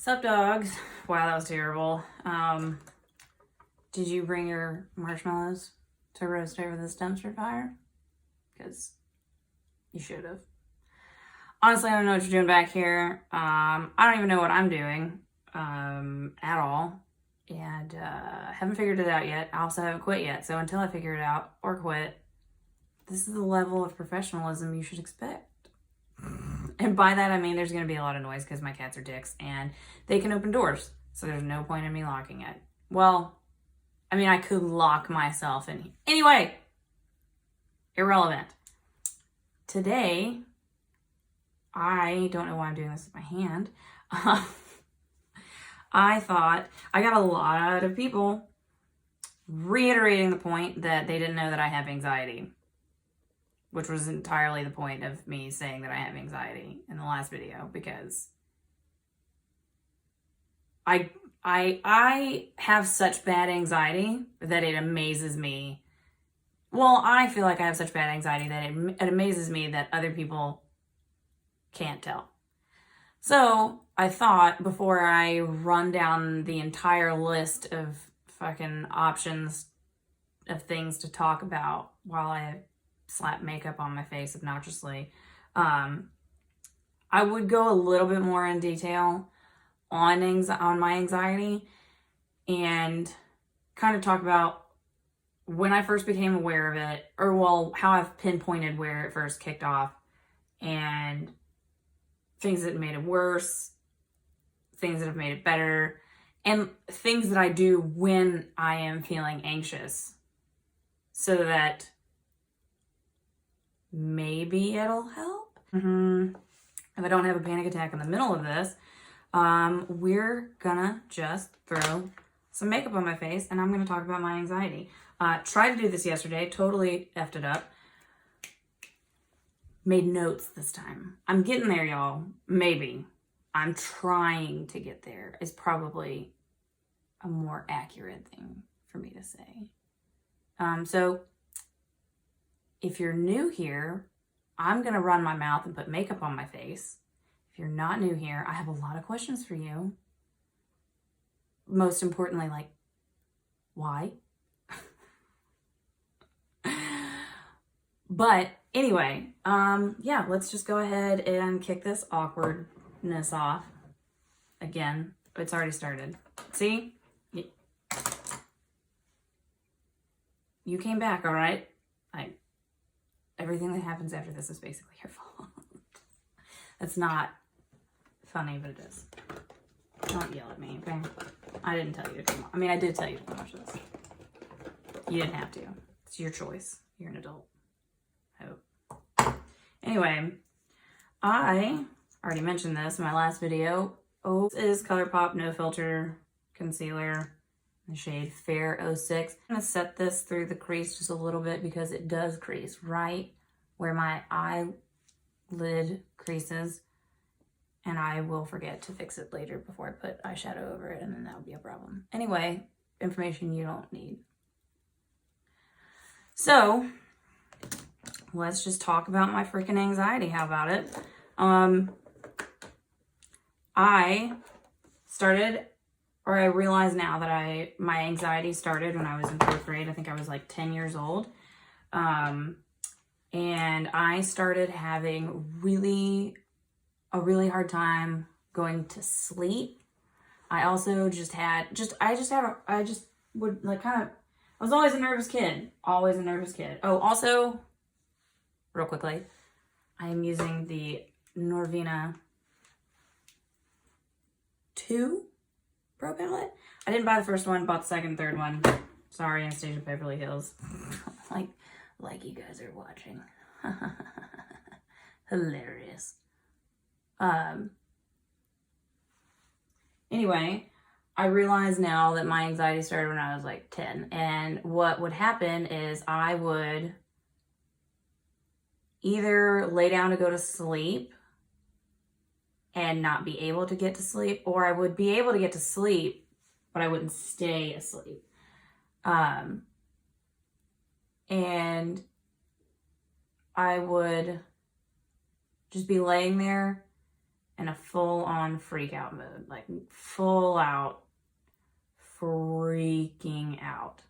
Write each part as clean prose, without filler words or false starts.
Sup, dogs? Wow, that was terrible. Did you bring your marshmallows to roast over this dumpster fire? Because you should have. Honestly, I don't know what you're doing back here. I don't even know what I'm doing at all. And haven't figured it out yet. I also haven't quit yet. So until I figure it out or quit, this is the level of professionalism you should expect. And by that, I mean there's going to be a lot of noise because my cats are dicks and they can open doors. So there's no point in me locking it. Well, I mean, I could lock myself in here. Anyway, irrelevant. Today, I don't know why I'm doing this with my hand. I thought I got a lot of people reiterating the point that they didn't know that I have anxiety, which was entirely the point of me saying that I have anxiety in the last video, because I have such bad anxiety that it amazes me. Well, I feel like I have such bad anxiety that it amazes me that other people can't tell. So I thought, before I run down the entire list of fucking options of things to talk about while I slap makeup on my face obnoxiously, I would go a little bit more in detail on my anxiety and kind of talk about when I first became aware of it, or well, how I've pinpointed where it first kicked off, and things that made it worse, things that have made it better, and things that I do when I am feeling anxious, so that maybe it'll help. If I don't have a panic attack in the middle of this, we're gonna just throw some makeup on my face and I'm gonna talk about my anxiety. Tried to do this yesterday, totally effed it up. Made notes this time. I'm getting there, y'all. Maybe. I'm trying to get there is probably a more accurate thing for me to say. So if you're new here, I'm going to run my mouth and put makeup on my face. If you're not new here, I have a lot of questions for you. Most importantly, like, why? But anyway, yeah, let's just go ahead and kick this awkwardness off. Again, it's already started. See? You came back, all right? Everything that happens after this is basically your fault. That's not funny, but it is. Don't yell at me, okay? I didn't tell you to come. I mean, I did tell you to watch this. You didn't have to. It's your choice. You're an adult. I hope. Anyway, I already mentioned this in my last video. This is ColourPop No Filter Concealer in the shade Fair 06. I'm going to set this through the crease just a little bit because it does crease right where my eyelid creases. And I will forget to fix it later before I put eyeshadow over it, and then that would be a problem. Anyway, information you don't need. So, let's just talk about my freaking anxiety. How about it? I realize now that my anxiety started when I was in 4th grade. I think I was like 10 years old. And I started having a really hard time going to sleep. I also I was always a nervous kid. Always a nervous kid. Oh, also, real quickly, I am using the Norvina Pro Palette. I didn't buy the first one, bought the second, third one. Sorry, Anastasia Beverly Hills. like you guys are watching. Hilarious. Anyway, I realize now that my anxiety started when I was like 10. And what would happen is I would either lay down to go to sleep and not be able to get to sleep, or I would be able to get to sleep, but I wouldn't stay asleep. And I would just be laying there in a full-on freak out mode, like full out freaking out.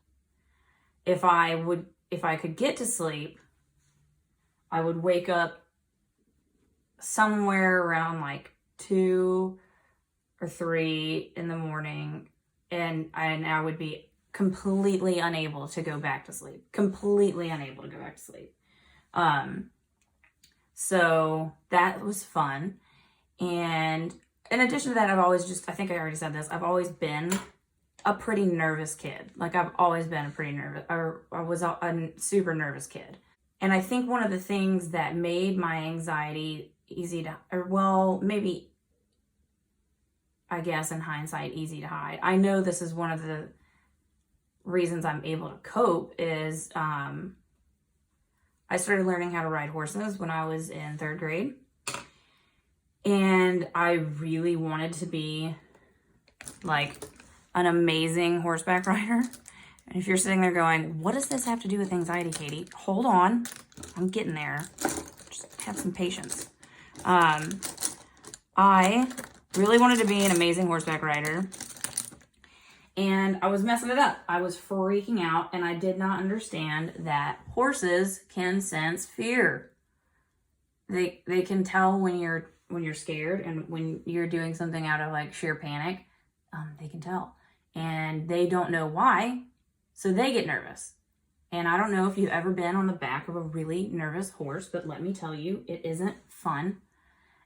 If I could get to sleep, I would wake up somewhere around like 2 or 3 in the morning, and I would be completely unable to go back to sleep. Completely unable to go back to sleep. So that was fun. And in addition to that, I think I already said this, I've always been a pretty nervous kid. Like, I've always been I was a super nervous kid. And I think one of the things that made my anxiety maybe, I guess in hindsight, easy to hide. I know this is one of the reasons I'm able to cope is I started learning how to ride horses when I was in 3rd grade. And I really wanted to be like an amazing horseback rider. And if you're sitting there going, what does this have to do with anxiety, Katie? Hold on. I'm getting there. Just have some patience. I really wanted to be an amazing horseback rider. And I was messing it up. I was freaking out, and I did not understand that horses can sense fear. They can tell when you're scared, and when you're doing something out of like sheer panic, they can tell. And they don't know why, so they get nervous. And I don't know if you've ever been on the back of a really nervous horse, but let me tell you, it isn't fun.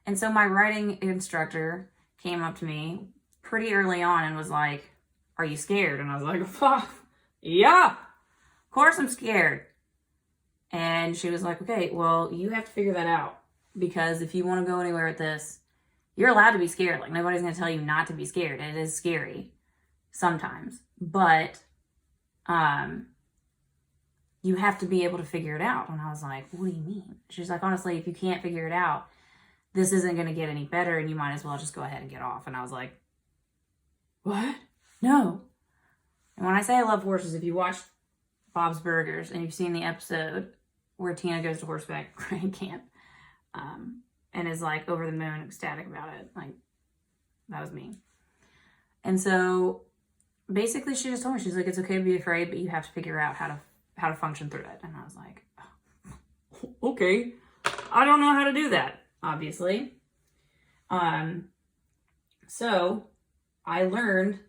And so my riding instructor came up to me pretty early on and was like, are you scared? And I was like, yeah, of course I'm scared. And she was like, okay, well, you have to figure that out, because if you want to go anywhere with this, you're allowed to be scared. Like, nobody's going to tell you not to be scared. It is scary sometimes, but you have to be able to figure it out. And I was like, what do you mean? She's like, honestly, if you can't figure it out, this isn't going to get any better, and you might as well just go ahead and get off. And I was like, what? No. And when I say I love horses, if you watch Bob's Burgers and you've seen the episode where Tina goes to horseback riding camp, and is like over the moon ecstatic about it, like, that was me. And so basically she just told me, she's like, it's okay to be afraid, but you have to figure out how to function through it. And I was like, oh, okay, I don't know how to do that, obviously. So I learned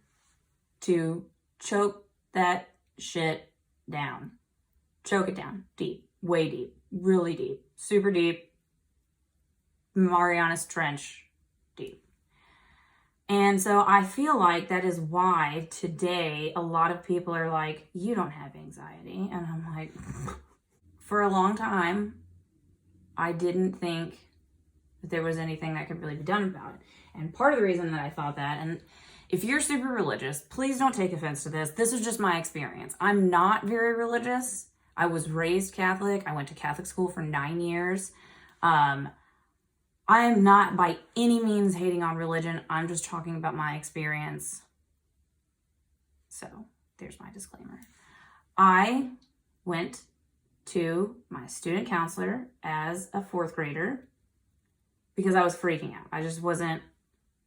to choke that shit down. Choke it down. Deep. Way deep. Really deep. Super deep. Marianas Trench deep. And so I feel like that is why today a lot of people are like, you don't have anxiety. And I'm like, for a long time, I didn't think that there was anything that could really be done about it. And part of the reason that I thought that, and if you're super religious, please don't take offense to this. This is just my experience. I'm not very religious. I was raised Catholic. I went to Catholic school for 9 years. I am not by any means hating on religion. I'm just talking about my experience. So there's my disclaimer. I went to my student counselor as a 4th grader because I was freaking out. I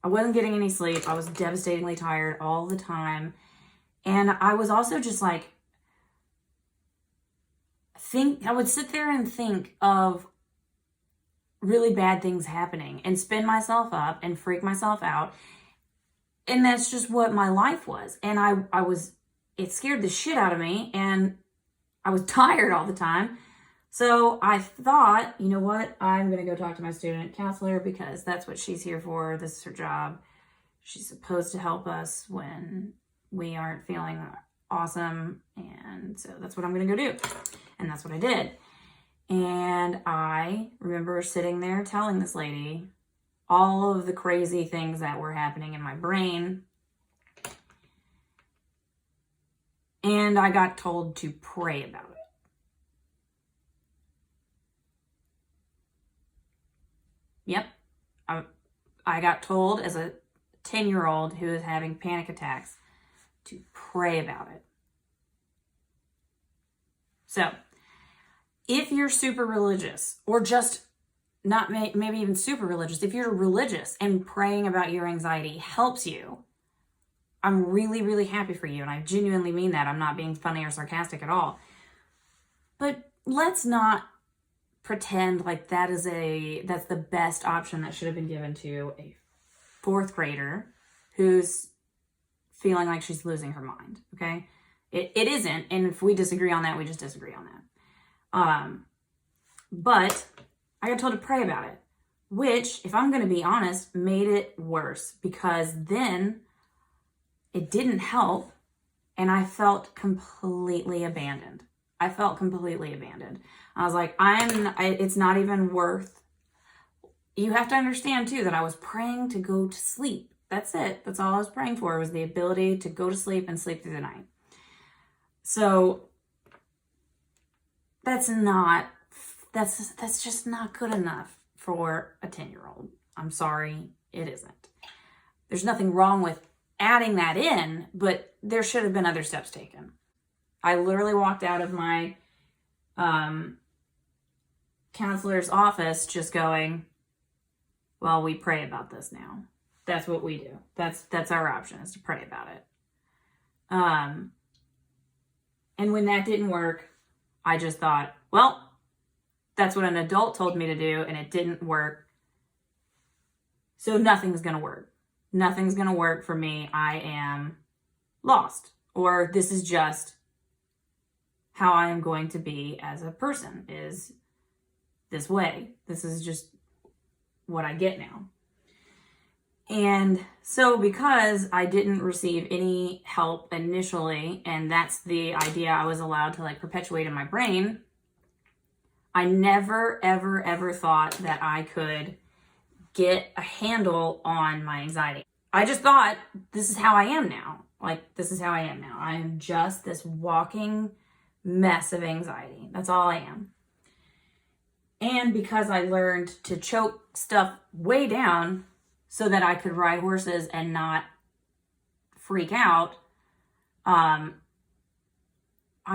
wasn't getting any sleep. I was devastatingly tired all the time. And I was also just like, I would sit there and think of really bad things happening and spin myself up and freak myself out. And that's just what my life was. And it scared the shit out of me, and I was tired all the time. So I thought, you know what? I'm going to go talk to my student counselor because that's what she's here for. This is her job. She's supposed to help us when we aren't feeling awesome. And so that's what I'm going to go do. And that's what I did. And I remember sitting there telling this lady all of the crazy things that were happening in my brain. And I got told to pray about it. Yep. I got told as a 10-year-old who is having panic attacks to pray about it. So, if you're super religious or just not maybe even super religious, if you're religious and praying about your anxiety helps you, I'm really, really happy for you. And I genuinely mean that. I'm not being funny or sarcastic at all. But let's not pretend like that's the best option that should have been given to a 4th grader who's feeling like she's losing her mind. Okay. It isn't. And if we disagree on that, we just disagree on that. But I got told to pray about it, which, if I'm going to be honest, made it worse, because then it didn't help and I felt completely abandoned. I was like, it's not even worth. You have to understand too that I was praying to go to sleep. That's it. That's all I was praying for, was the ability to go to sleep and sleep through the night. So that's just not good enough for a 10-year-old. I'm sorry, it isn't. There's nothing wrong with adding that in, but there should have been other steps taken. I literally walked out of my counselor's office just going, well, we pray about this now. That's what we do. That's our option, is to pray about it. And when that didn't work, I just thought, well, that's what an adult told me to do, and it didn't work. So nothing's going to work. Nothing's going to work for me. I am lost. Or this is just how I am going to be as a person, is this way. This is just what I get now. And so because I didn't receive any help initially, and that's the idea I was allowed to like perpetuate in my brain, I never, ever, ever thought that I could get a handle on my anxiety. I just thought, this is how I am now. Like, this is how I am now. I am just this walking mess of anxiety. That's all I am. And because I learned to choke stuff way down so that I could ride horses and not freak out, I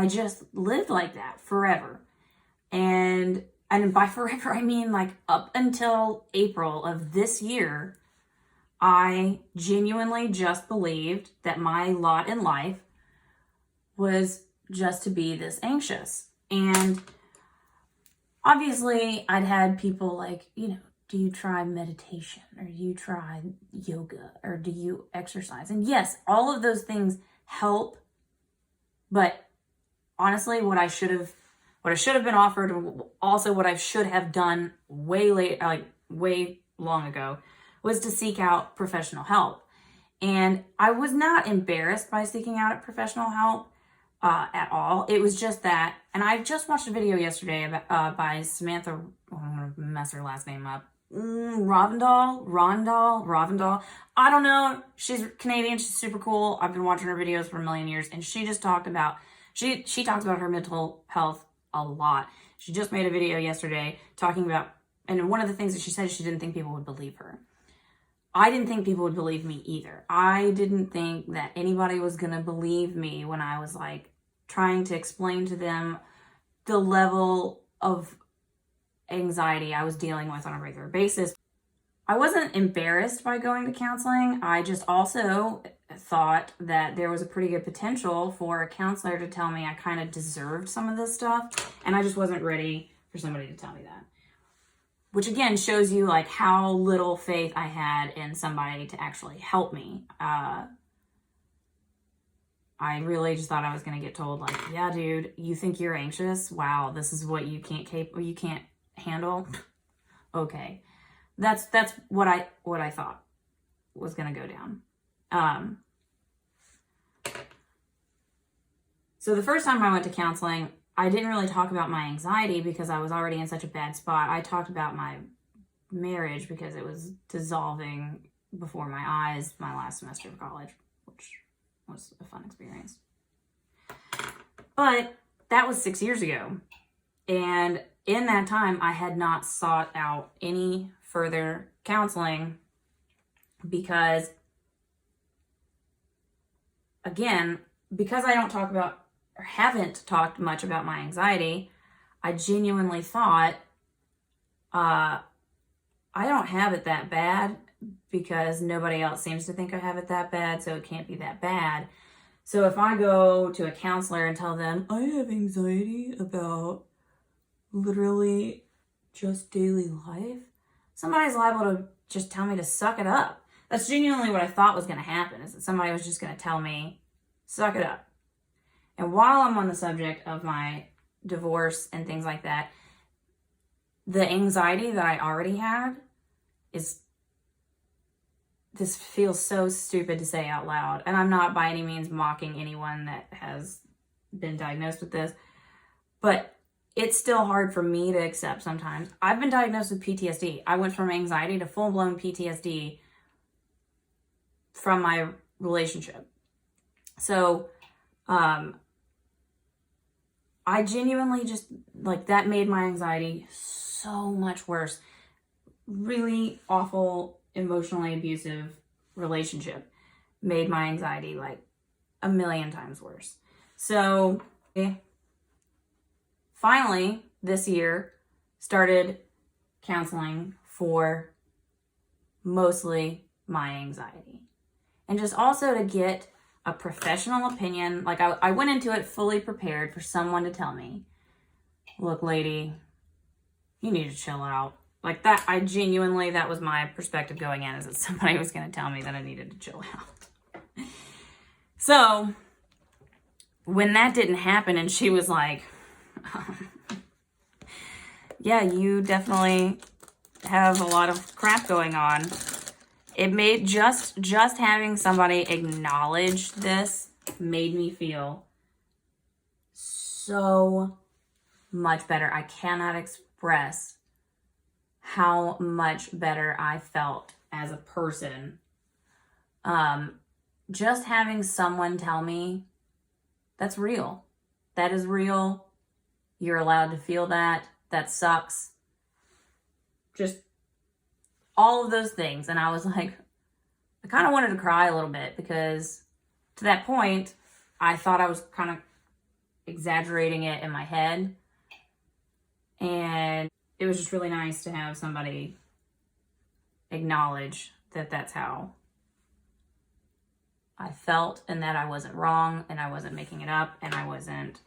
just lived like that forever. And by forever, I mean like up until April of this year, I genuinely just believed that my lot in life was just to be this anxious. And obviously I'd had people like, do you try meditation, or do you try yoga, or do you exercise? And yes, all of those things help. But honestly, what I should have been offered, also what I should have done way long ago, was to seek out professional help. And I was not embarrassed by seeking out professional help at all. It was just that, and I just watched a video yesterday about, by Samantha, I'm going to mess her last name up, Ravindal. I don't know. She's Canadian. She's super cool. I've been watching her videos for a million years, and she just talked about, she talks about her mental health a lot. She just made a video yesterday talking about, and one of the things that she said, she didn't think people would believe her. I didn't think people would believe me either. I didn't think that anybody was going to believe me when I was like trying to explain to them the level of anxiety I was dealing with on a regular basis. I wasn't embarrassed by going to counseling. I just also thought that there was a pretty good potential for a counselor to tell me I kind of deserved some of this stuff, and I just wasn't ready for somebody to tell me that. Which again shows you like how little faith I had in somebody to actually help me. I really just thought I was going to get told like, yeah, dude, you think you're anxious? Wow, this is what you can't handle. Okay. That's what I thought was going to go down. So the first time I went to counseling, I didn't really talk about my anxiety because I was already in such a bad spot. I talked about my marriage because it was dissolving before my eyes my last semester of college, which was a fun experience. But that was 6 years ago. And in that time, I had not sought out any further counseling because, again, because I don't talk about or haven't talked much about my anxiety, I genuinely thought I don't have it that bad because nobody else seems to think I have it that bad, so it can't be that bad. So if I go to a counselor and tell them, I have anxiety about literally just daily life, somebody's liable to just tell me to suck it up. That's genuinely what I thought was going to happen, is that somebody was just going to tell me, suck it up. And while I'm on the subject of my divorce and things like that, the anxiety that I already had is, this feels so stupid to say out loud. And I'm not by any means mocking anyone that has been diagnosed with this, but it's still hard for me to accept sometimes. I've been diagnosed with PTSD. I went from anxiety to full-blown PTSD from my relationship. So, I genuinely just, like, that made my anxiety so much worse. Really awful, emotionally abusive relationship made my anxiety like a million times worse. So, finally, this year, started counseling for mostly my anxiety. And just also to get a professional opinion. Like, I went into it fully prepared for someone to tell me, look, lady, you need to chill out. Like, that, I genuinely, that was my perspective going in, is that somebody was going to tell me that I needed to chill out. So, when that didn't happen and she was like, yeah, you definitely have a lot of crap going on. It made, just having somebody acknowledge this made me feel so much better. I cannot express how much better I felt as a person. Just having someone tell me, that's real. That is real. You're allowed to feel that. That sucks. Just all of those things. And I was like, I kind of wanted to cry a little bit, because to that point, I thought I was kind of exaggerating it in my head. And it was just really nice to have somebody acknowledge that that's how I felt, and that I wasn't wrong, and I wasn't making it up, and I wasn't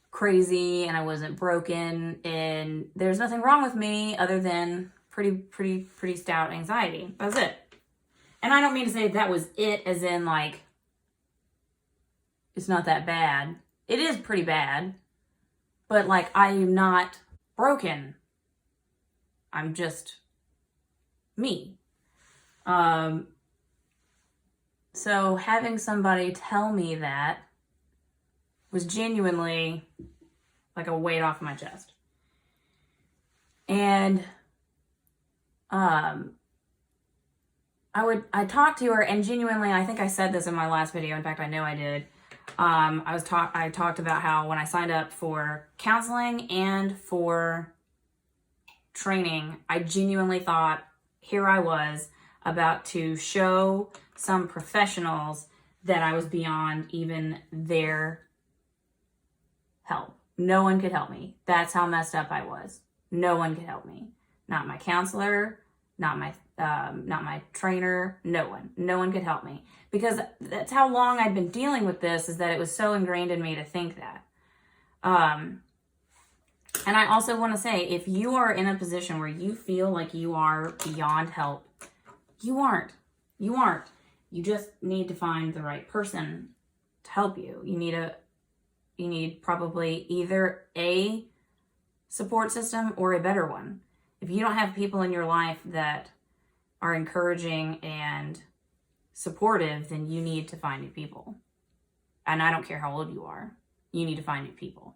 crazy, and I wasn't broken, and there's nothing wrong with me other than pretty stout anxiety. That's it. And I don't mean to say that was it, as in, like, it's not that bad. It is pretty bad, but, like, I am not broken. I'm just me. So having somebody tell me that was genuinely like a weight off my chest. And I talked to her, and genuinely, I think I said this in my last video. In fact, I know I did. I talked about how when I signed up for counseling and for training, I genuinely thought, here I was about to show some professionals that I was beyond even their help. No one could help me. That's how messed up I was. No one could help me. Not my counselor, not my trainer, no one could help me, because that's how long I'd been dealing with this, is that it was so ingrained in me to think that. And I also want to say, if you are in a position where you feel like you are beyond help, you aren't. You just need to find the right person to help you. You need probably either a support system or a better one. If you don't have people in your life that are encouraging and supportive, then you need to find new people. And I don't care how old you are. You need to find new people.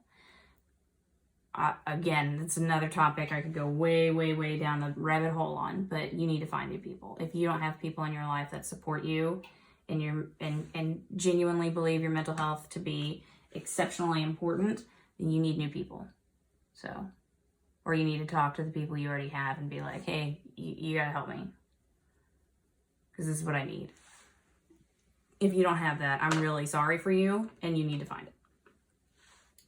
Again, it's another topic I could go way down the rabbit hole on, but you need to find new people. If you don't have people in your life that support you and genuinely believe your mental health to be exceptionally important, then you need new people. So, or you need to talk to the people you already have and be like, hey, you gotta help me, because this is what I need. If you don't have that, I'm really sorry for you, and you need to find it.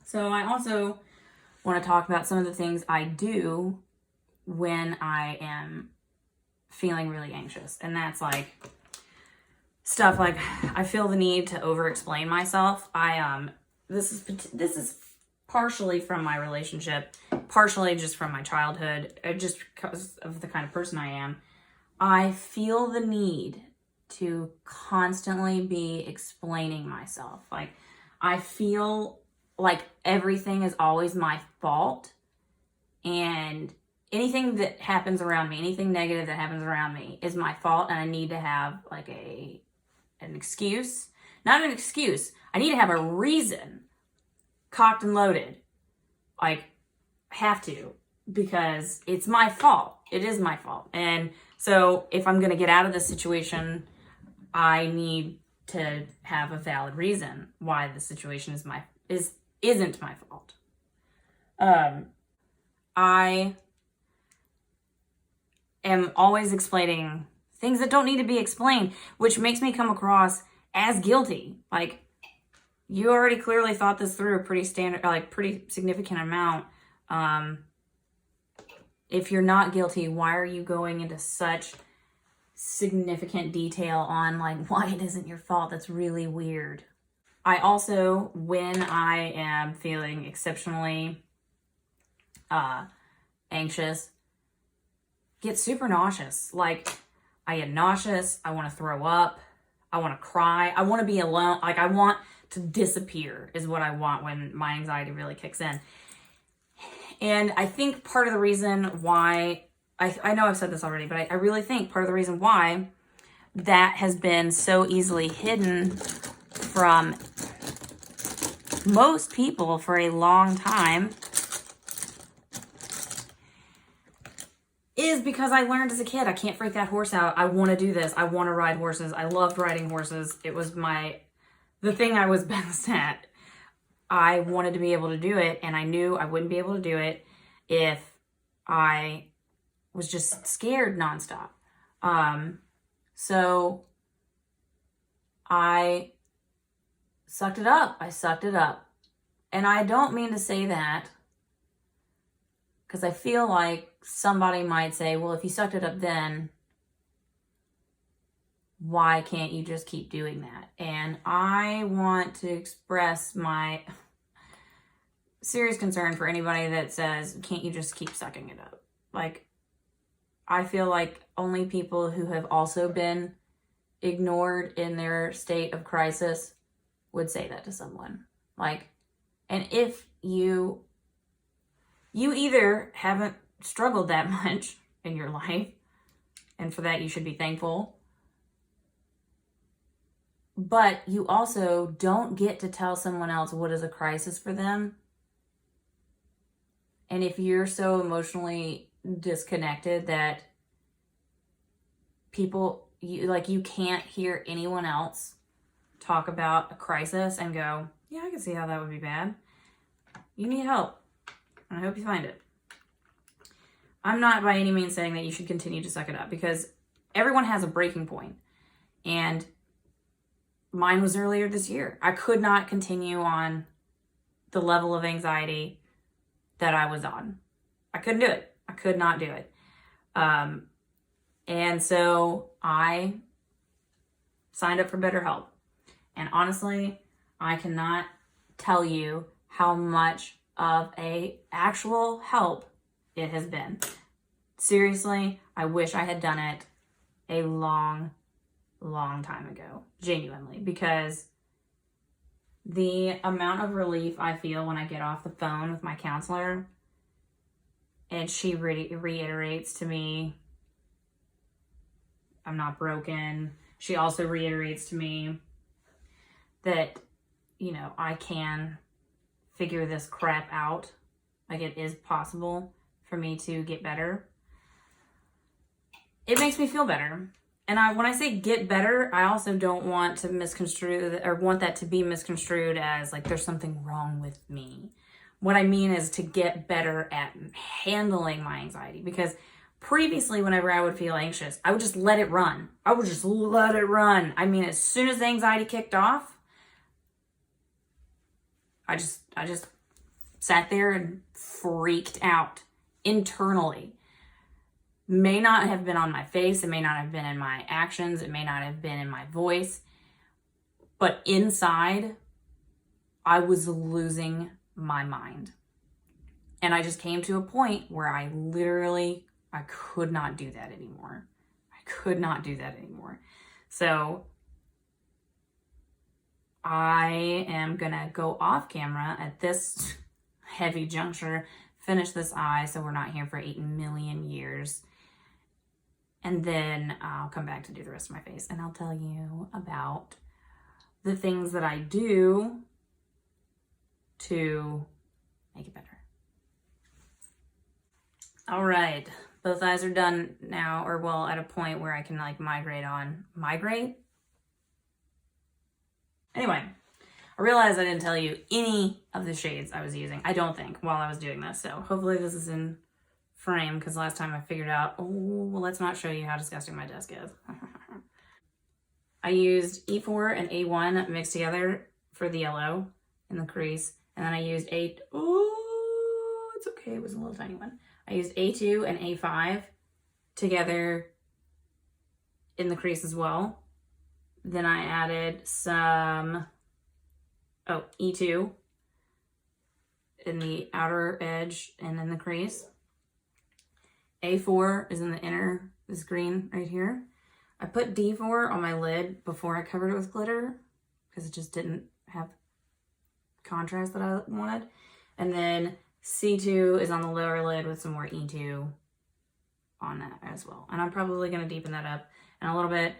So I also want to talk about some of the things I do when I am feeling really anxious. And that's like stuff like I feel the need to over explain myself. This is partially from my relationship, partially just from my childhood, just because of the kind of person I am. I feel the need to constantly be explaining myself. Like, I feel like everything is always my fault, and anything that happens around me, anything negative that happens around me is my fault, and I need to have like an excuse. Not an excuse. I need to have a reason, cocked and loaded. Like, have to, because it's my fault. It is my fault. And so if I'm going to get out of this situation, I need to have a valid reason why the situation isn't my fault. I am always explaining things that don't need to be explained, which makes me come across as guilty. Like, you already clearly thought this through a pretty significant amount. If you're not guilty, why are you going into such significant detail on like why it isn't your fault? That's really weird. I also, when I am feeling exceptionally anxious, get super nauseous. Like, I get nauseous, I want to throw up, I want to cry, I want to be alone. Like, I want to disappear is what I want when my anxiety really kicks in. And I think part of the reason why, I know I've said this already, but I really think part of the reason why that has been so easily hidden from most people for a long time is because I learned as a kid, I can't freak that horse out. I want to do this. I want to ride horses. I loved riding horses. It was the thing I was best at. I wanted to be able to do it, and I knew I wouldn't be able to do it if I was just scared nonstop. So I sucked it up. And I don't mean to say that because I feel like somebody might say, well, if you sucked it up then, why can't you just keep doing that? And I want to express my serious concern for anybody that says, can't you just keep sucking it up? Like, I feel like only people who have also been ignored in their state of crisis would say that to someone. Like, and if you either haven't struggled that much in your life, and for that you should be thankful, but you also don't get to tell someone else what is a crisis for them. And if you're so emotionally disconnected that you can't hear anyone else talk about a crisis and go, yeah, I can see how that would be bad. You need help. And I hope you find it. I'm not by any means saying that you should continue to suck it up, because everyone has a breaking point. And mine was earlier this year. I could not continue on the level of anxiety that I was on. I couldn't do it. I could not do it. And so I signed up for BetterHelp. And honestly, I cannot tell you how much of a actual help it has been. Seriously, I wish I had done it a long time ago, genuinely, because the amount of relief I feel when I get off the phone with my counselor and she reiterates to me I'm not broken. She also reiterates to me that, I can figure this crap out. Like, it is possible for me to get better. It makes me feel better. And when I say get better, I also don't want to misconstrue or want that to be misconstrued as like there's something wrong with me. What I mean is to get better at handling my anxiety, because previously whenever I would feel anxious, I would just let it run. I mean, as soon as the anxiety kicked off, I just sat there and freaked out internally. may not have been on my face, it may not have been in my actions, it may not have been in my voice, but inside, I was losing my mind. And I just came to a point where I could not do that anymore. I could not do that anymore. So I am gonna go off camera at this heavy juncture, finish this eye so we're not here for 8 million years. And then I'll come back to do the rest of my face and I'll tell you about the things that I do to make it better. All right, both eyes are done now, or well, at a point where I can like migrate? Anyway, I realized I didn't tell you any of the shades I was using, I don't think, while I was doing this. So hopefully this is in frame, because last time I figured out, oh, well, let's not show you how disgusting my desk is. I used E4 and A1 mixed together for the yellow in the crease. And then I used it's okay, it was a little tiny one. I used A2 and A5 together in the crease as well. Then I added some, E2 in the outer edge and in the crease. A4 is in the inner, this green right here. I put D4 on my lid before I covered it with glitter because it just didn't have contrast that I wanted. And then C2 is on the lower lid with some more E2 on that as well. And I'm probably going to deepen that up in a little bit.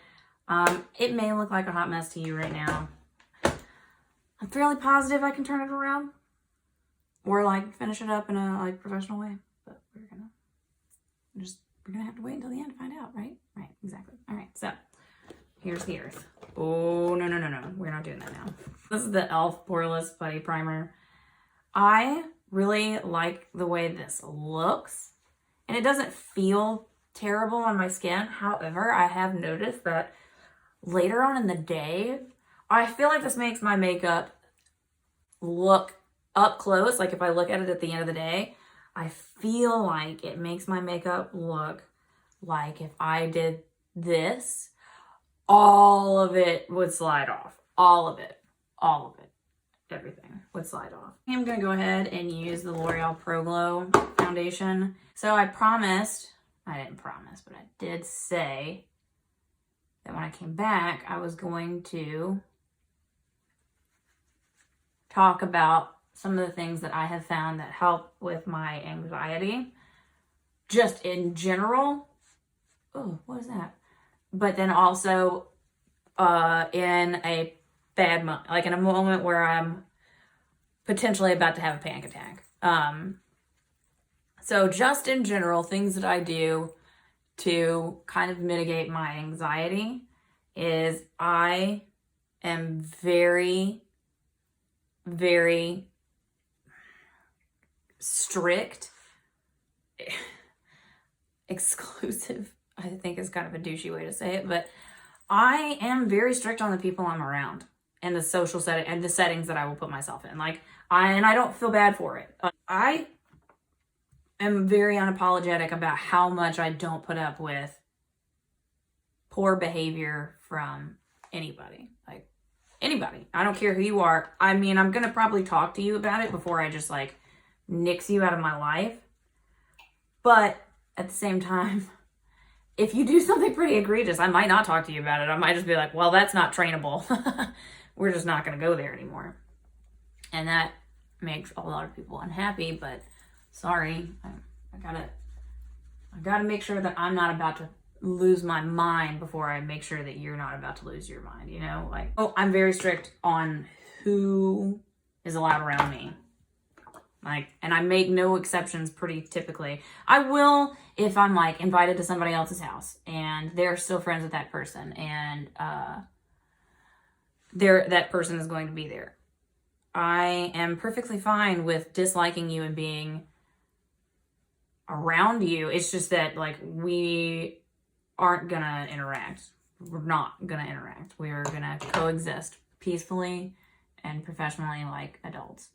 It may look like a hot mess to you right now. I'm fairly positive I can turn it around or like finish it up in a like professional way, but we're gonna have to wait until the end to find out, right? Right, exactly. All right, so here's the earth. Oh, no. We're not doing that now. This is the e.l.f. Poreless Putty Primer. I really like the way this looks, and it doesn't feel terrible on my skin. However, I have noticed that later on in the day, I feel like this makes my makeup look up close. Like if I look at it at the end of the day, I feel like it makes my makeup look like if I did this, all of it would slide off. All of it. Everything would slide off. I'm going to go ahead and use the L'Oreal Pro Glow foundation. So I didn't promise, but I did say that when I came back, I was going to talk about some of the things that I have found that help with my anxiety, just in general. Oh, what is that? But then also in a bad moment, like in a moment where I'm potentially about to have a panic attack. So just in general, things that I do to kind of mitigate my anxiety is I am very, very strict, exclusive, I think is kind of a douchey way to say it, but I am very strict on the people I'm around and the social setting and the settings that I will put myself in. Like, I don't feel bad for it. I am very unapologetic about how much I don't put up with poor behavior from anybody. Like, anybody. I don't care who you are. I mean, I'm going to probably talk to you about it before I just, like, nix you out of my life. But at the same time, if you do something pretty egregious, I might not talk to you about it. I might just be like, well, that's not trainable. We're just not going to go there anymore. And that makes a lot of people unhappy, but sorry, I gotta make sure that I'm not about to lose my mind before I make sure that you're not about to lose your mind, you know? Like, oh, I'm very strict on who is allowed around me. Like, and I make no exceptions pretty typically. I will if I'm like invited to somebody else's house and they're still friends with that person and that person is going to be there. I am perfectly fine with disliking you and being around you. It's just that like we aren't gonna interact. We're not gonna interact. We are gonna coexist peacefully and professionally like adults.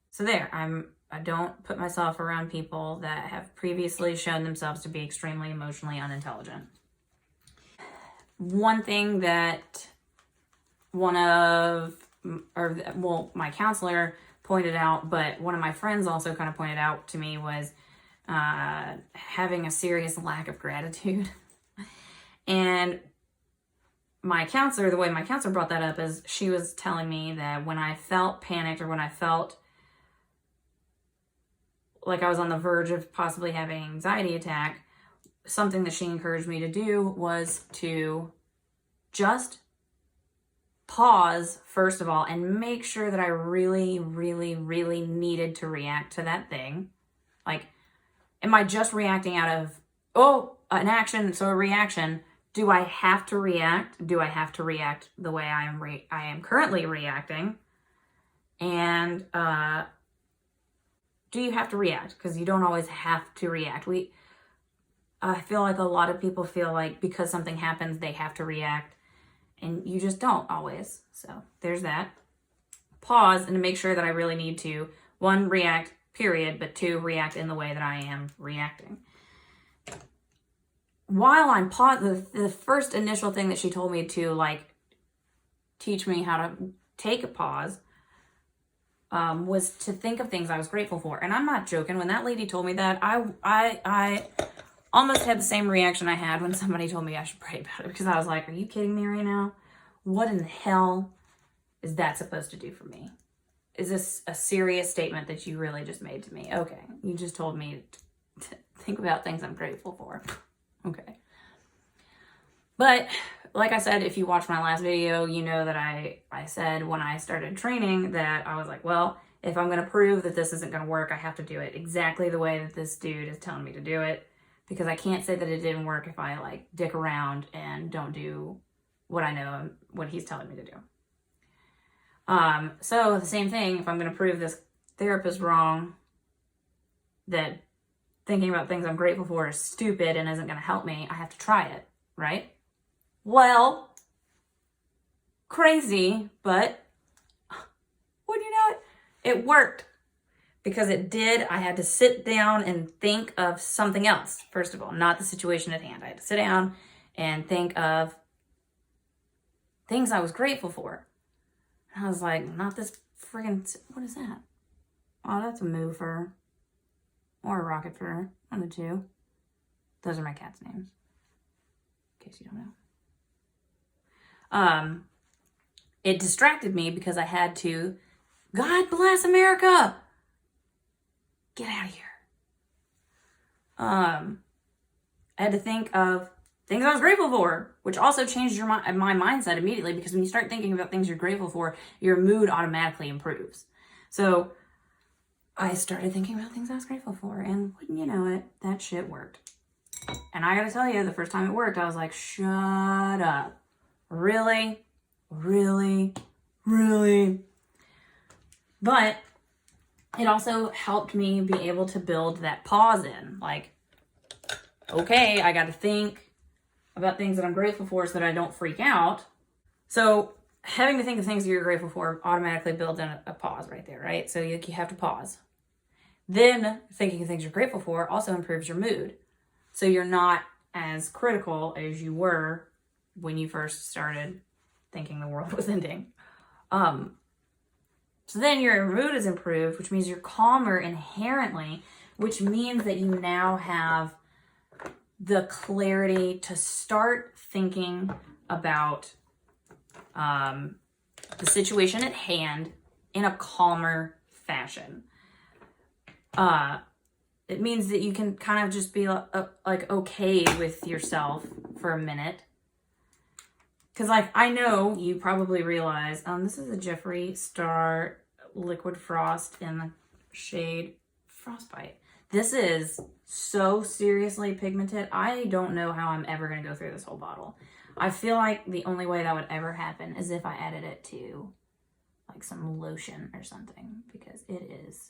So there, I'm I don't put myself around people that have previously shown themselves to be extremely emotionally unintelligent. One thing that my counselor pointed out, but one of my friends also kind of pointed out to me, was having a serious lack of gratitude. And my counselor, the way my counselor brought that up is she was telling me that when I felt panicked or when I felt like I was on the verge of possibly having an anxiety attack, something that she encouraged me to do was to just pause, first of all, and make sure that I really, really, really needed to react to that thing. Like, am I just reacting out of, an action, so a reaction? Do I have to react? Do I have to react the way I am currently reacting? And do you have to react? Because you don't always have to react. I feel like a lot of people feel like because something happens, they have to react. And you just don't always. So there's that. Pause and to make sure that I really need to, 1, react, period, but 2, react in the way that I am reacting. While I'm the first initial thing that she told me to like teach me how to take a pause was to think of things I was grateful for. And I'm not joking. When that lady told me that, I almost had the same reaction I had when somebody told me I should pray about it, because I was like, are you kidding me right now? What in the hell is that supposed to do for me? Is this a serious statement that you really just made to me? Okay, you just told me to think about things I'm grateful for. Okay. But like I said, if you watched my last video, you know that I said when I started training that I was like, well, if I'm going to prove that this isn't going to work, I have to do it exactly the way that this dude is telling me to do it. Because I can't say that it didn't work if I like dick around and don't do what I know, what he's telling me to do. So the same thing, if I'm going to prove this therapist wrong, that thinking about things I'm grateful for is stupid and isn't going to help me, I have to try it, right? Well, crazy, but wouldn't you know it? It worked. Because it did, I had to sit down and think of something else, first of all, not the situation at hand. I had to sit down and think of things I was grateful for. And I was like, not this friggin', what is that? Oh, that's a moo fur. Or a rocket fur, one of the two. Those are my cat's names, in case you don't know. It distracted me because I had to, God bless America! Get out of here. I had to think of things I was grateful for, which also changed my mindset immediately, because when you start thinking about things you're grateful for, your mood automatically improves. So I started thinking about things I was grateful for, and wouldn't you know it, that shit worked. And I gotta tell you, the first time it worked, I was like, shut up. Really? Really? Really? But it also helped me be able to build that pause in. Like, okay, I got to think about things that I'm grateful for so that I don't freak out. So having to think of things that you're grateful for automatically builds in a pause right there, right? So you have to pause. Then thinking of things you're grateful for also improves your mood. So you're not as critical as you were when you first started thinking the world was ending. So then your mood is improved, which means you're calmer inherently, which means that you now have the clarity to start thinking about the situation at hand in a calmer fashion. It means that you can kind of just be like okay with yourself for a minute. Because, like, I know you probably realize, this is a Jeffree Star Liquid Frost in the shade Frostbite. This is so seriously pigmented. I don't know how I'm ever going to go through this whole bottle. I feel like the only way that would ever happen is if I added it to, like, some lotion or something. Because it is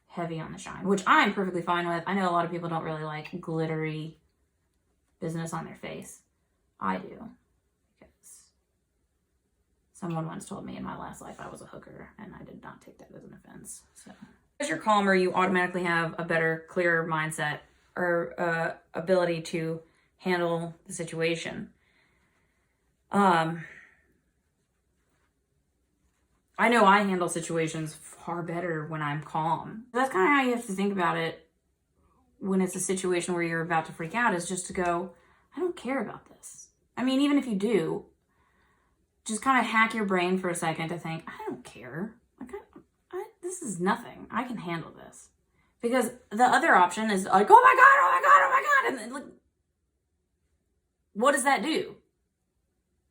heavy on the shine, which I'm perfectly fine with. I know a lot of people don't really like glittery business on their face. I do. Someone once told me in my last life I was a hooker, and I did not take that as an offense. So As you're calmer, you automatically have a better, clearer mindset or ability to handle the situation. I know I handle situations far better when I'm calm. That's kind of how you have to think about it when it's a situation where you're about to freak out, is just to go, I don't care about this. I mean, even if you do, just kind of hack your brain for a second to think, I don't care. Like, this is nothing. I can handle this. Because the other option is like, oh my God, oh my God, oh my God. And then, like, what does that do?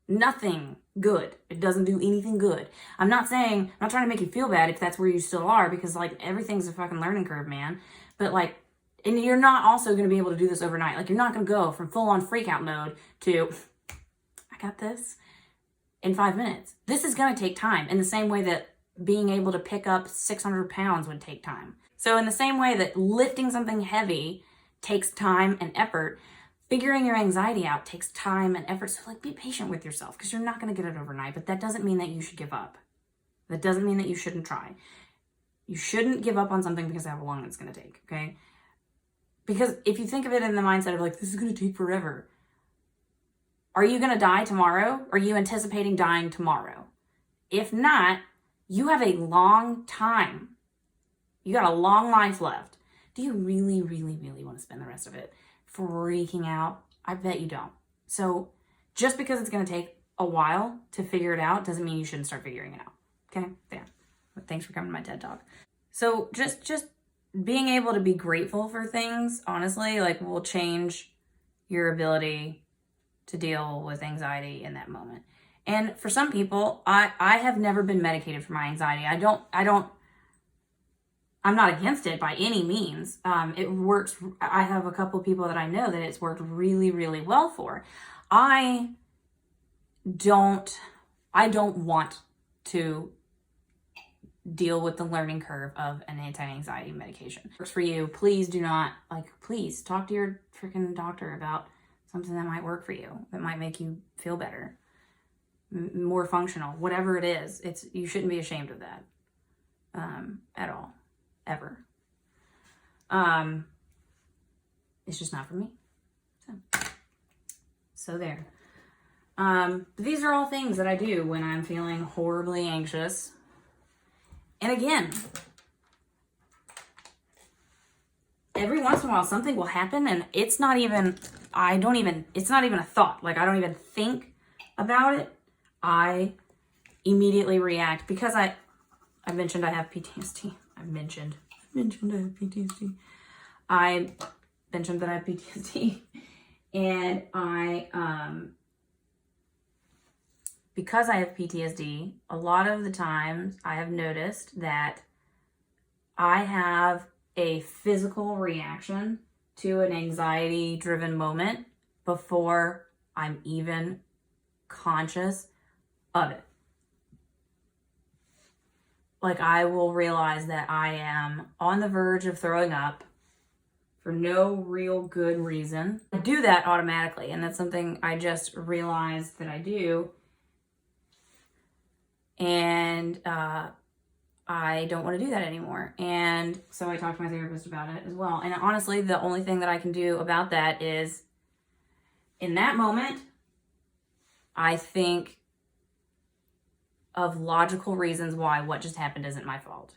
Nothing good. It doesn't do anything good. I'm not trying to make you feel bad if that's where you still are, because like everything's a fucking learning curve, man. But like, and you're not also going to be able to do this overnight. Like, you're not going to go from full on freak out mode to, I got this in 5 minutes. This is going to take time, in the same way that being able to pick up 600 pounds would take time. So in the same way that lifting something heavy takes time and effort, figuring your anxiety out takes time and effort. So like, be patient with yourself, because you're not going to get it overnight, but that doesn't mean that you should give up. That doesn't mean that you shouldn't try. You shouldn't give up on something because of how long it's going to take, okay? Because if you think of it in the mindset of like, this is going to take forever. Are you going to die tomorrow? Are you anticipating dying tomorrow? If not, you have a long time. You got a long life left. Do you really, really, really want to spend the rest of it freaking out? I bet you don't. So just because it's going to take a while to figure it out doesn't mean you shouldn't start figuring it out. Okay? Yeah. Thanks for coming to my TED Talk. So just being able to be grateful for things, honestly, like, will change your ability to deal with anxiety in that moment. And for some people, I have never been medicated for my anxiety. I'm not against it by any means. It works. I have a couple people that I know that it's worked really, really well for. I don't want to deal with the learning curve of an anti-anxiety medication. Works for you. Please do not, please talk to your freaking doctor about something that might work for you, that might make you feel better, more functional, whatever it is. You shouldn't be ashamed of that at all, ever. It's just not for me. So there. These are all things that I do when I'm feeling horribly anxious. And again, every once in a while something will happen and it's not even a thought. Like, I don't even think about it. I immediately react because I mentioned I have PTSD. I mentioned I have PTSD. I mentioned that I have PTSD. And because I have PTSD, a lot of the times I have noticed that I have a physical reaction to an anxiety-driven moment before I'm even conscious of it. Like, I will realize that I am on the verge of throwing up for no real good reason. I do that automatically, and that's something I just realized that I do. And I don't want to do that anymore. And so I talked to my therapist about it as well. And honestly, the only thing that I can do about that is, in that moment, I think of logical reasons why what just happened isn't my fault.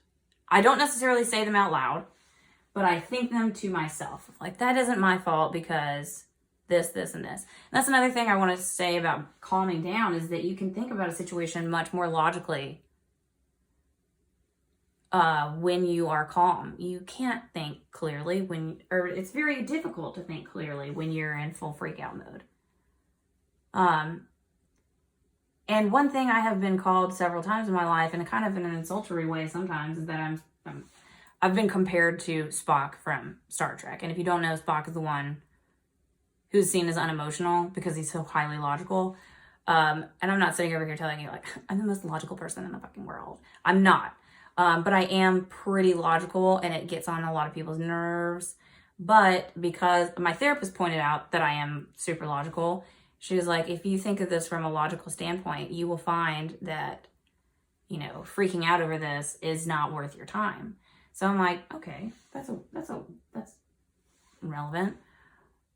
I don't necessarily say them out loud, but I think them to myself. Like, that isn't my fault because this, this, and this. And that's another thing I want to say about calming down, is that you can think about a situation much more logically when you are calm. You can't think clearly or it's very difficult to think clearly when you're in full freak out mode. And one thing I have been called several times in my life, and kind of in an insultory way sometimes, is that I've been compared to Spock from Star Trek. And if you don't know, Spock is the one who's seen as unemotional because he's so highly logical. And I'm not sitting over here telling you, like, I'm the most logical person in the fucking world. I'm not. But I am pretty logical, and it gets on a lot of people's nerves. But because my therapist pointed out that I am super logical, she was like, if you think of this from a logical standpoint, you will find that, freaking out over this is not worth your time. So I'm like, okay, that's relevant.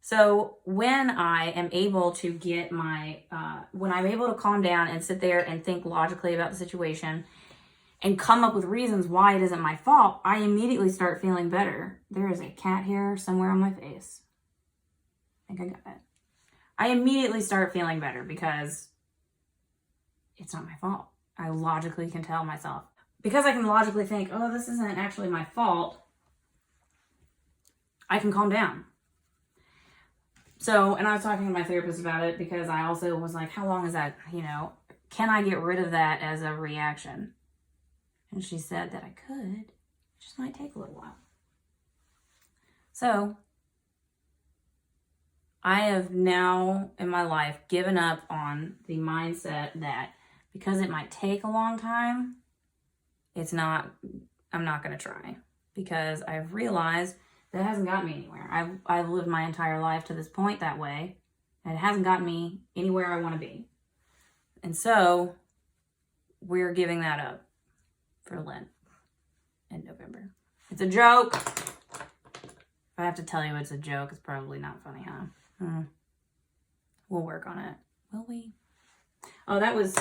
So when I am able to get my, when I'm able to calm down and sit there and think logically about the situation and come up with reasons why it isn't my fault, I immediately start feeling better. There is a cat hair somewhere on my face. I think I got it. I immediately start feeling better because it's not my fault. I logically can tell myself. Because I can logically think, oh, this isn't actually my fault, I can calm down. So, and I was talking to my therapist about it because I also was like, how long is that, you know, can I get rid of that as a reaction? And she said that I could. It just might take a little while. So, I have now in my life given up on the mindset that because it might take a long time, I'm not going to try. Because I've realized that hasn't gotten me anywhere. I've lived my entire life to this point that way, and it hasn't gotten me anywhere I want to be. And so, we're giving that up for Lent in November. It's a joke. If I have to tell you it's a joke, it's probably not funny, huh? We'll work on it. Will we? Oh, that was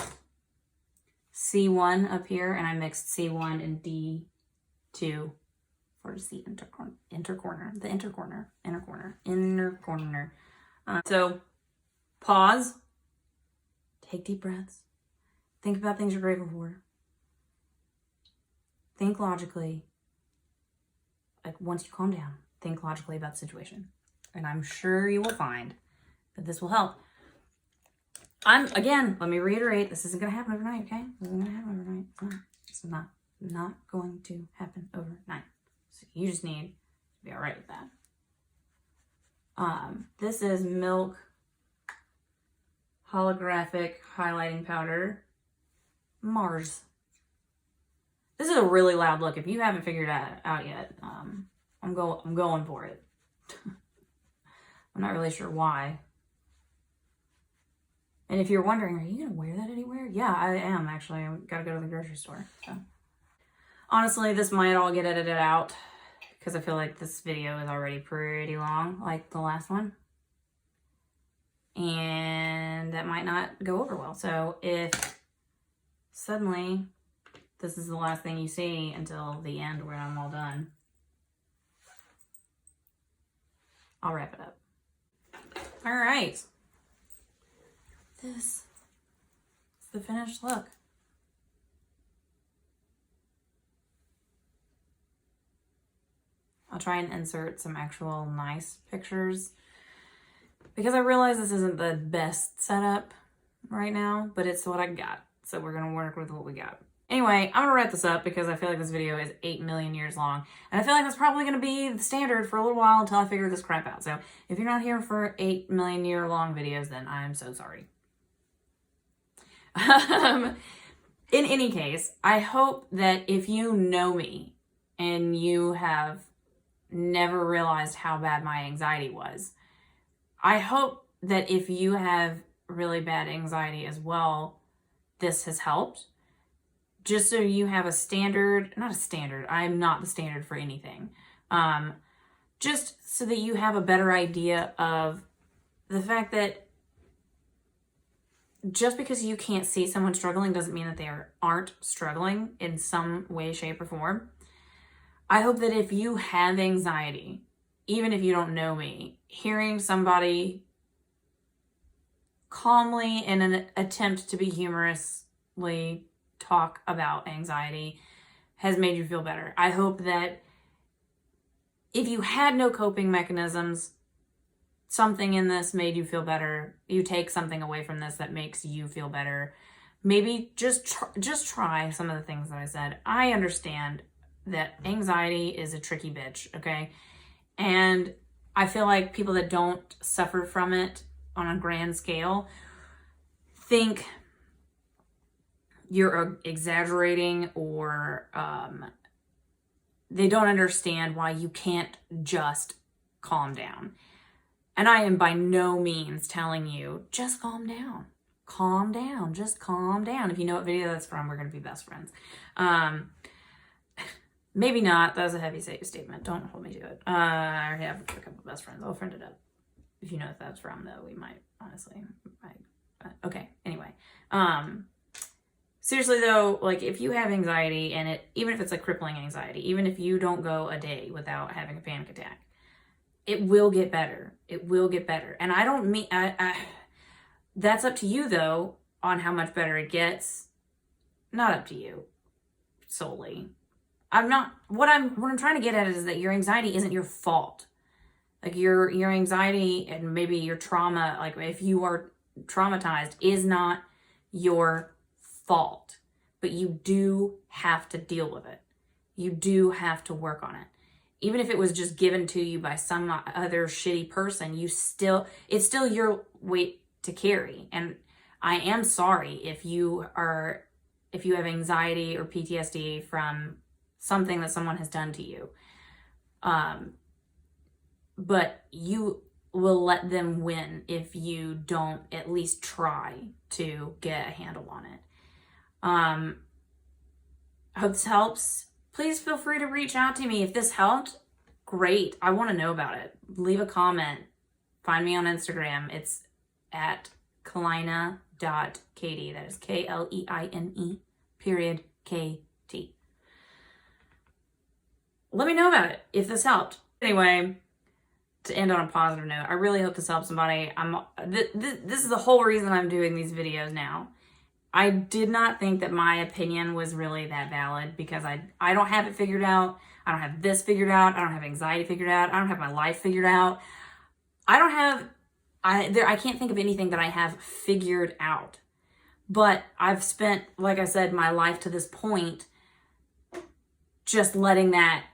C1 up here, and I mixed C1 and D2 for the inner corner. So pause, take deep breaths, think about things you're grateful for, think logically. Like once you calm down, think logically about the situation. And I'm sure you will find that this will help. Again, let me reiterate, this isn't going to happen overnight, okay? This isn't going to happen overnight. It's not going to happen overnight. So you just need to be all right with that. This is Milk Holographic Highlighting Powder, Mars. This is a really loud look. If you haven't figured that out yet, I'm going for it. I'm not really sure why. And if you're wondering, are you going to wear that anywhere? Yeah, I am, actually. I've got to go to the grocery store. So. Honestly, this might all get edited out because I feel like this video is already pretty long, like the last one. And that might not go over well. So if suddenly this is the last thing you see until the end where I'm all done, I'll wrap it up. All right. This is the finished look. I'll try and insert some actual nice pictures because I realize this isn't the best setup right now, but it's what I got. So we're going to work with what we got. Anyway, I'm going to wrap this up because I feel like this video is 8 million years long. And I feel like that's probably going to be the standard for a little while until I figure this crap out. So if you're not here for 8 million year long videos, then I'm so sorry. In any case, I hope that if you know me and you have never realized how bad my anxiety was, I hope that if you have really bad anxiety as well, this has helped. Just so you have a standard, not a standard, I'm not the standard for anything. Just so that you have a better idea of the fact that just because you can't see someone struggling doesn't mean that they aren't struggling in some way, shape, or form. I hope that if you have anxiety, even if you don't know me, hearing somebody calmly in an attempt to be humorously talk about anxiety has made you feel better. I hope that if you had no coping mechanisms, something in this made you feel better. You take something away from this that makes you feel better. Maybe just try some of the things that I said. I understand that anxiety is a tricky bitch, okay? And I feel like people that don't suffer from it on a grand scale think you're exaggerating or they don't understand why you can't just calm down. And I am by no means telling you, just calm down. Calm down. Just calm down. If you know what video that's from, we're going to be best friends. Maybe not. That was a heavy statement. Don't hold me to it. I have a couple of best friends. I'll friend it up. If you know what that's from, though, we might, honestly. Okay, anyway. Seriously, though, like, if you have anxiety, and even if it's a crippling anxiety, even if you don't go a day without having a panic attack, it will get better. It will get better. And I don't mean... that's up to you, though, on how much better it gets. Not up to you solely. What I'm trying to get at is that your anxiety isn't your fault. Like, your anxiety and maybe your trauma, like if you are traumatized, is not your fault. But you do have to deal with it. You do have to work on it. Even if it was just given to you by some other shitty person, it's still your weight to carry. And I am sorry if you have anxiety or PTSD from something that someone has done to you. But you will let them win if you don't at least try to get a handle on it. I hope this helps. Please feel free to reach out to me. If this helped, great. I want to know about it. Leave a comment. Find me on Instagram. It's at Kleine.Katie. That is KLEINE.KT. Let me know about it if this helped. Anyway, to end on a positive note, I really hope this helps somebody. This is the whole reason I'm doing these videos now. I did not think that my opinion was really that valid because I don't have it figured out. I don't have this figured out. I don't have anxiety figured out. I don't have my life figured out. I can't think of anything that I have figured out. But I've spent, like I said, my life to this point just letting that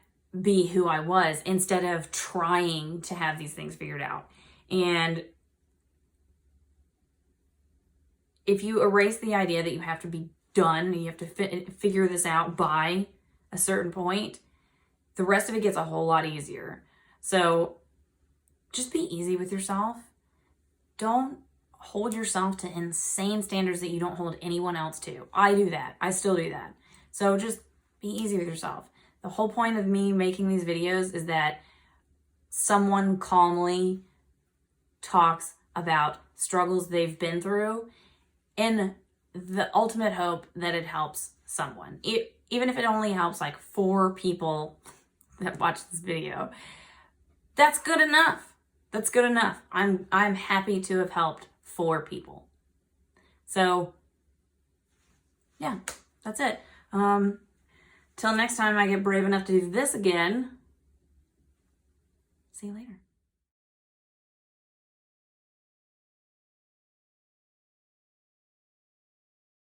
be who I was instead of trying to have these things figured out. And if you erase the idea that you have to be done, you have to figure this out by a certain point, the rest of it gets a whole lot easier. So just be easy with yourself. Don't hold yourself to insane standards that you don't hold anyone else to. I do that. I still do that. So just be easy with yourself. The whole point of me making these videos is that someone calmly talks about struggles they've been through in the ultimate hope that it helps someone. Even if it only helps like 4 people that watch this video, that's good enough. That's good enough. I'm happy to have helped 4 people. So yeah, that's it. Till next time I get brave enough to do this again. See you later.